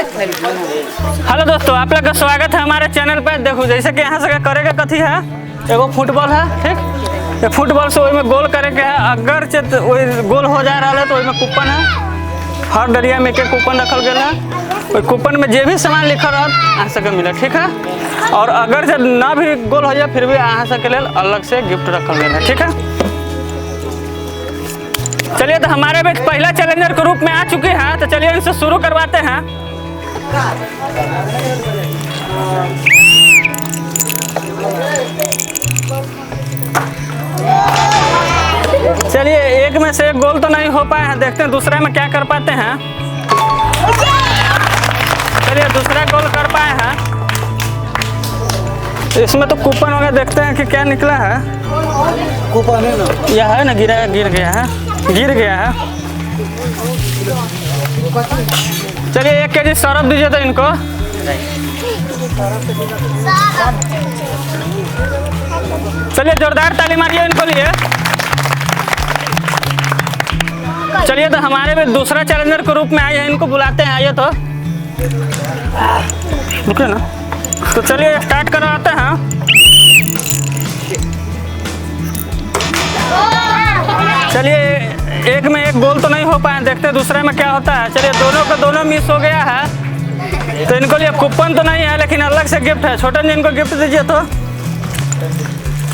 Hello दोस्तों, आप लोग का स्वागत है हमारे चैनल पे। देखो जैसे कि यहाँ से करेगा कथी है, एगो फुटबॉल है, ठीक। ये फुटबॉल से वही में गोल करे के है। अगर वही गोल हो जा रहा है तो वही में कूपन है। हर डरिया में एक कूपन रखल गया है। वही कूपन में जो भी सामान लिखल रहा अहाँ सबके मिले, ठीक है। और अगर जब ना भी गोल हो जाए फिर भी अहाँ सबके लिए अलग से गिफ्ट रखल गया है, ठीक है। चलिए तो हमारे बीच पहला चैलेंजर के रूप में आ चुके हैं, तो चलिए इनसे शुरू करवाते हैं। चलिए एक में से एक गोल तो नहीं हो पाया है, देखते हैं दूसरा में क्या कर पाते हैं। चलिए दूसरा गोल कर पाए हैं। इसमें तो कूपन हो गया, देखते हैं कि क्या निकला है। कूपन है ना, यह है ना, गिर गया है। चलिए 1 केजी सरफ दीजिए तो इनको। चलिए जोरदार ताली मारिए इनको लिए। चलिए तो हमारे में दूसरा चैलेंजर के रूप में आए हैं, इनको बुलाते हैं। आइए तो रुकिए ना, तो चलिए स्टार्ट करवाते हैं। चलिए एक में एक गोल तो नहीं हो पाया, देखते हैं दूसरे में क्या होता है। चलिए दोनों का दोनों मिस हो गया है, तो इनको लिए कूपन तो नहीं है लेकिन अलग से गिफ्ट है। छोटन जी इनको गिफ्ट दीजिए तो।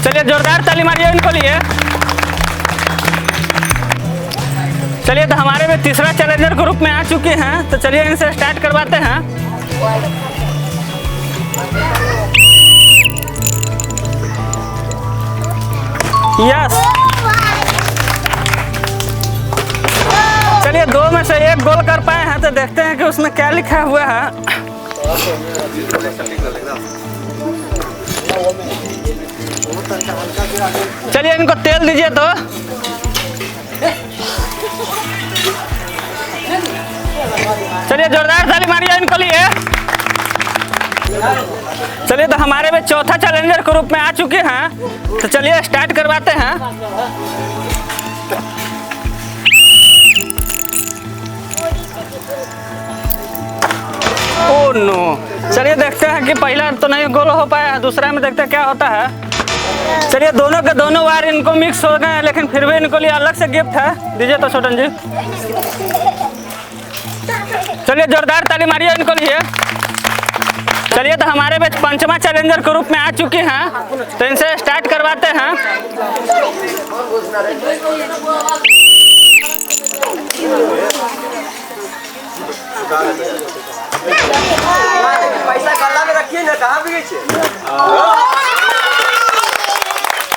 चलिए जोरदार ताली मारिए इनको लिए। चलिए तो हमारे में तीसरा चैलेंजर के रूप में आ चुके हैं, तो चलिए इनसे स्टार्ट करवाते हैं। यस, चलिए 2 में से 1 गोल कर पाए हैं, तो देखते हैं कि उसमें क्या लिखा हुआ है। चलिए इनको तेल दीजिए तो। चलिए जोरदार ताली मारिए इनको लिए। चलिए तो हमारे में चौथा चैलेंजर के रूप में आ चुके हैं, तो चलिए स्टार्ट करवाते हैं। ओह नो, चलिए देखते हैं कि पहला तो नहीं गोल हो पाया है, दूसरा में देखते हैं क्या होता है। चलिए दोनों के दोनों बार इनको मिक्स हो गए, लेकिन फिर भी इनको लिए अलग से गिफ्ट है। दीजिए तो छोटन जी। चलिए जोरदार ताली मारिए इनको लिए। चलिए तो हमारे बीच पंचमा चैलेंजर के रूप में आ चुके हैं, तो इनसे स्टार्ट करवाते हैं। पैसा गल्ला में रखिए ना, कहाँ भी गई।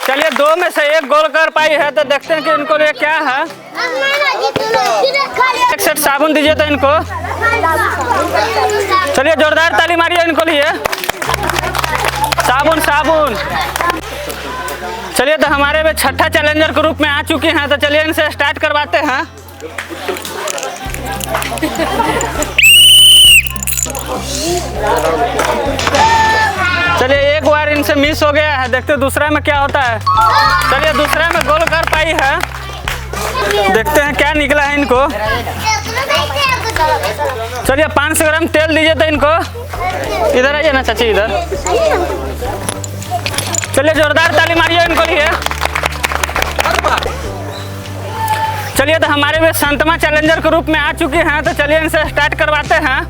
चलिए 2 में से 1 गोल कर पाई है, तो देखते हैं कि इनको लिए क्या है। एक सेट साबुन दीजिए तो इनको। चलिए जोरदार ताली मारिए इनको लिए। साबुन। चलिए तो हमारे में छठा चैलेंजर के रूप में आ चुके हैं, तो चलिए इनसे स्टार्ट करवाते हैं। चलिए एक बार इनसे मिस हो गया है, देखते दूसरा में क्या होता है। चलिए दूसरा में गोल कर पाई है, देखते हैं क्या निकला है इनको। चलिए 500 ग्राम तेल दीजिए तो इनको। इधर आइए ना चाची, इधर। चलिए जोरदार ताली मारिए इनको लिए। चलिए तो हमारे में संतमा चैलेंजर के रूप में आ चुके हैं, तो चलिए इनसे स्टार्ट करवाते हैं।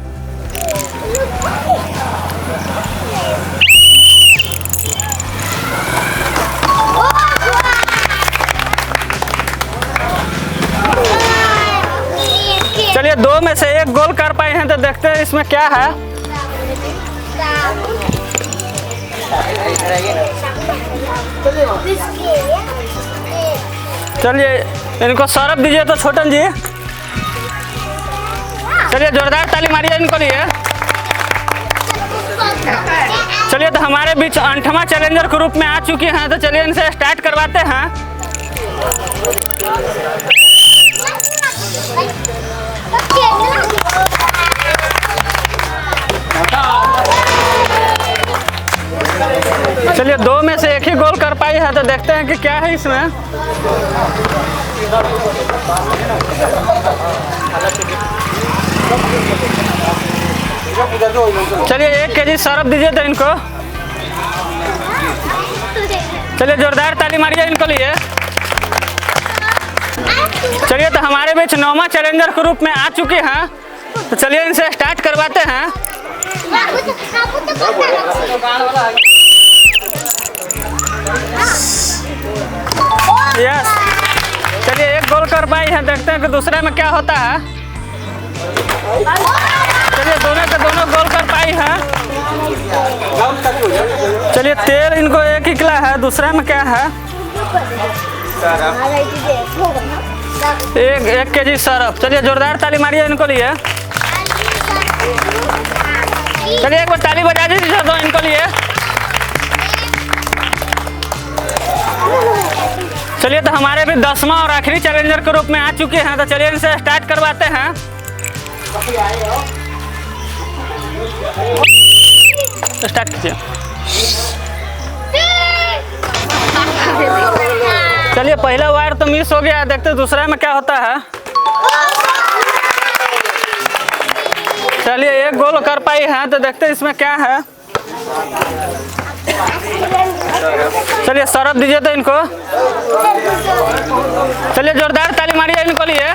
चलिए 2 में से 1 गोल कर पाए हैं, तो देखते हैं इसमें क्या है। चलिए इनको सरफ दीजिए तो छोटन जी। चलिए जोरदार ताली मारिए इनको लिए। चलिए तो हमारे बीच 8वां चैलेंजर के रूप में आ चुके हैं, तो चलिए इनसे स्टार्ट करवाते हैं। चलिए 2 में से 1 ही गोल कर पाई है, तो देखते हैं कि क्या है इसमें। चलिए 1 केजी सरफ दीजिए तो इनको। चलिए जोरदार ताली मारिए इनको लिए। चलिए तो हमारे बीच 9वां चैलेंजर के रूप में आ चुके हैं, तो चलिए इनसे स्टार्ट करवाते हैं। यस, चलिए एक गोल कर पाई है, देखते हैं कि दूसरे में क्या होता है। चलिए दोनों के दोनों गोल कर पाई है। चलिए तेल इनको एक निकला है, दूसरे में क्या है? 1 केजी सरफ। चलिए जोरदार ताली मारिए इनको लिए। चलिए एक बार ताली बजा दीजिए दो इनको लिए। चलिए तो हमारे भी 10वां और आखिरी चैलेंजर के रूप में आ चुके हैं, तो चलिए इनसे स्टार्ट करवाते हैं। स्टार्ट कीजिए। चलिए पहला वायर तो मिस हो गया, देखते हैं दूसरा में क्या होता है। चलिए एक गोल कर पाई है, तो देखते हैं इसमें क्या है। चलिए सरफ दीजिए तो इनको। चलिए जोरदार ताली मारिए इनको लिए।